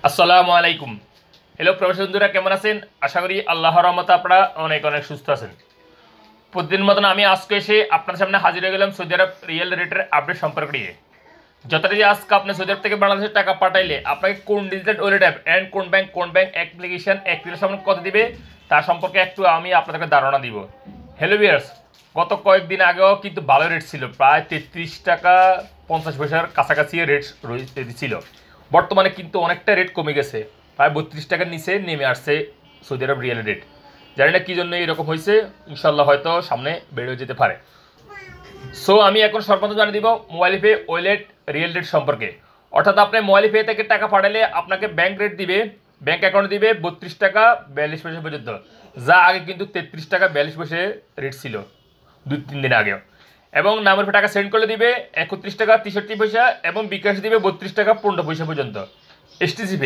আসসালামু আলাইকুম। হ্যালো প্রবাসী বন্ধুরা, কেমন আছেন? আশা করি আল্লাহর রহমতে আপনারা অনেক অনেক সুস্থ আছেন। প্রতিদিন মতন আমি আজকে এসে আপনার সামনে হাজির হয়ে গেলাম সৌদি আরব রিয়েল রেটের আপডেট সম্পর্কে নিয়ে। যথারীতি আজকে আপনি সৌদি আরব থেকে বাংলাদেশে টাকা পাঠাইলে আপনাকে কোন ডিজিটাল ওয়ালেট অ্যাপ অ্যান্ড কোন ব্যাংক অ্যাপ্লিকেশন অ্যাক্টিভেশন সম্পর্কে কত দিবে তার সম্পর্কে একটু আমি আপনাদেরকে ধারণা দিব। হ্যালো ভিউয়ার্স, গত কয়েকদিন আগেও কিন্তু ভালো রেট ছিল, প্রায় 33 টাকা 50 পয়সার কাছাকাছি রেট ছিল। বর্তমানে কিন্তু অনেকটা রেট কমে গেছে, প্রায় 32 টাকার নিচে নেমে আসছে সৌদি আরব রিয়েল রেট। জানি না কী জন্য এরকম হয়েছে, ইনশাল্লাহ হয়তো সামনে বেড়ে যেতে পারে। সো আমি এখন সর্বপ্রথম জানিয়ে দিব mobile pay wallet real rate সম্পর্কে। অর্থাৎ আপনি মোবাইল পে থেকে টাকা পাঠালে আপনাকে ব্যাংক রেট দিবে, ব্যাংক অ্যাকাউন্টে দিবে 32 টাকা 42 পয়সা পর্যন্ত, যা আগে কিন্তু 33 টাকা 42 পয়সা রেট ছিল 2-3 দিন আগেও। এবং নামের টাকা সেন্ড করলে দিবে 31 টাকা 63 পয়সা এবং বিকাশ দিবে 32 টাকা 15 পয়সা পর্যন্ত। এসটিসি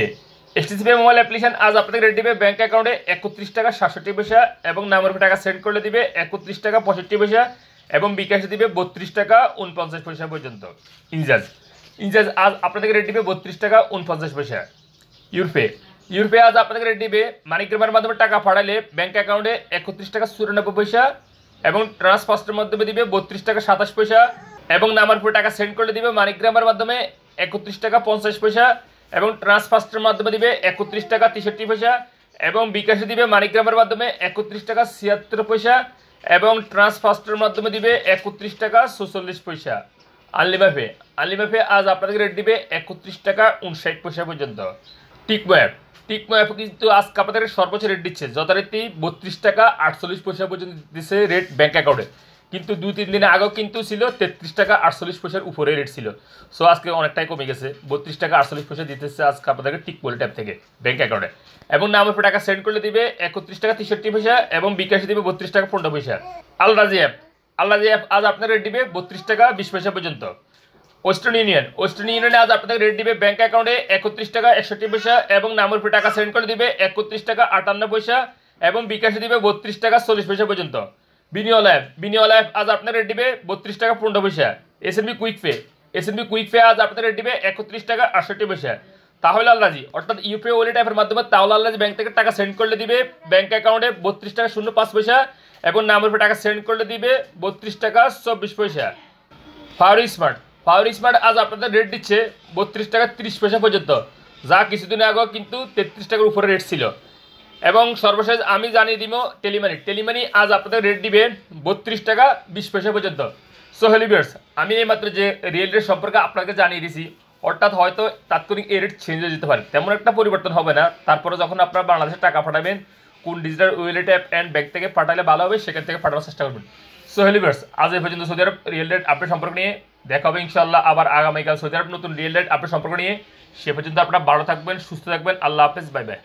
পে মোবাইল অ্যাপ্লিকেশন আজ আপনাকে রেট দিবে ব্যাংক অ্যাকাউন্টে 31 টাকা 67 পয়সা এবং নামের টাকা সেন্ড করলে দিবে 31 টাকা 65 পয়সা এবং বিকাশে দিবে 32 টাকা 49 পয়সা পর্যন্ত। ইনচার্জ আজ আপনাদেরকে রেট দিবে 32 টাকা 49 পয়সা। ইউরপে আজ আপনাদেরকে রেট দিবে মানিগ্রামের মাধ্যমে টাকা পাঠালে ব্যাংক অ্যাকাউন্টে 31 টাকা 94 পয়সা এবং ট্রান্সফার্স্টের মাধ্যমে দিবে 32 টাকা 27 পয়সা এবং নামার পরে টাকা সেন্ড করলে দিবে মানিগ্রামের মাধ্যমে 31 টাকা 50 পয়সা এবং ট্রান্সফার্স্টের মাধ্যমে দিবে 31 টাকা 63 পয়সা এবং বিকাশে দিবে মানিগ্রামের মাধ্যমে 31 টাকা 76 পয়সা এবং ট্রান্সফার্স্টের মাধ্যমে দিবে 31 টাকা 46 পয়সা। আনলিমাপে আজ আপনাদেরকে রেট দিবে 31 টাকা 59 পয়সা পর্যন্ত। টিকমো অ্যাপ কিন্তু আজকে আপনাদের সর্বোচ্চ রেট দিচ্ছে, যথারীতি 32 টাকা 48 পয়সা পর্যন্ত দিচ্ছে রেট ব্যাংক অ্যাকাউন্টে। কিন্তু 2-3 দিন আগেও কিন্তু ছিল 33 টাকা 48 পয়সার উপরে রেট ছিল। সো আজকে অনেকটাই কমে গেছে, 32 টাকা 48 পয়সা দিতেছে আজকে আপনাদেরকে টিকমো অ্যাপ থেকে ব্যাংক অ্যাকাউন্টে। এবং নামের উপর টাকা সেন্ড করলে দিবে 31 টাকা 63 পয়সা এবং বিকাশে দিবে 32 টাকা 15 পয়সা। আলরাজি অ্যাপ আজ আপনার রেট দিবে 32 টাকা 20 পয়সা পর্যন্ত। ওয়েস্টার্ন ইউনিয়নে আজ আপনাদের রেট দিবে ব্যাংক অ্যাকাউন্টে 31 টাকা 61 পয়সা এবং নামের উপর টাকা সেন্ড করে দিবে 31 টাকা 58 পয়সা এবং বিকাশে দিবে 32 টাকা 40 পয়সা পর্যন্ত। বিনিওয়ালা অ্যাপ আজ আপনার রেট দিবে 32 টাকা 15 পয়সা। এসএনবি কুইক পে আজ আপনাদের রেট দিবে 31 টাকা 68 পয়সা। তাহলে আল্লাজি অর্থাৎ ইউপি ওয়ালেট অ্যাপের মাধ্যমে তাহলে আল্লাজি ব্যাংক থেকে টাকা সেন্ড করলে দিবে ব্যাংক অ্যাকাউন্টে 32 টাকা 05 পয়সা এবং নামের উপর টাকা সেন্ড করলে দিবে 32 টাকা 24 পয়সা। পাওয়ার স্মার্ট আজ আপনাদের রেট দিচ্ছে 32 টাকা 30 পয়সা পর্যন্ত, যা কিছুদিন আগেও কিন্তু 33 টাকার উপরে রেট ছিল। এবং সর্বশেষ আমি জানিয়ে দিব টেলিমানি আজ আপনাদের রেট দিবে 32 টাকা 20 পয়সা পর্যন্ত। সো হেলিভিয়ার্স, আমি এইমাত্র যে রিয়েল রেট সম্পর্কে আপনাকে জানিয়ে দিছি, অর্থাৎ হয়তো তাৎক্ষণিক এই রেট চেঞ্জ হয়ে যেতে পারে, তেমন একটা পরিবর্তন হবে না। তারপরে যখন আপনারা বাংলাদেশে টাকা পাঠাবেন কোন digital wallet app and bank থেকে পাঠালে ভালো হবে সেখান থেকে পাঠানোর চেষ্টা করবেন। সো হেলিভার্স, আজ এই পর্যন্ত সৌদি আরব রিয়েল রেট আপডেট সম্পর্ক নিয়ে। দেখা হবে ইনশাআল্লাহ আবার আগামীকাল সৌদি আরব নতুন রিয়েল রেট আপডেট সম্পর্ক নিয়ে। সে পর্যন্ত আপনারা ভালো থাকবেন, সুস্থ থাকবেন। আল্লাহ হাফেজ, বাই বাই।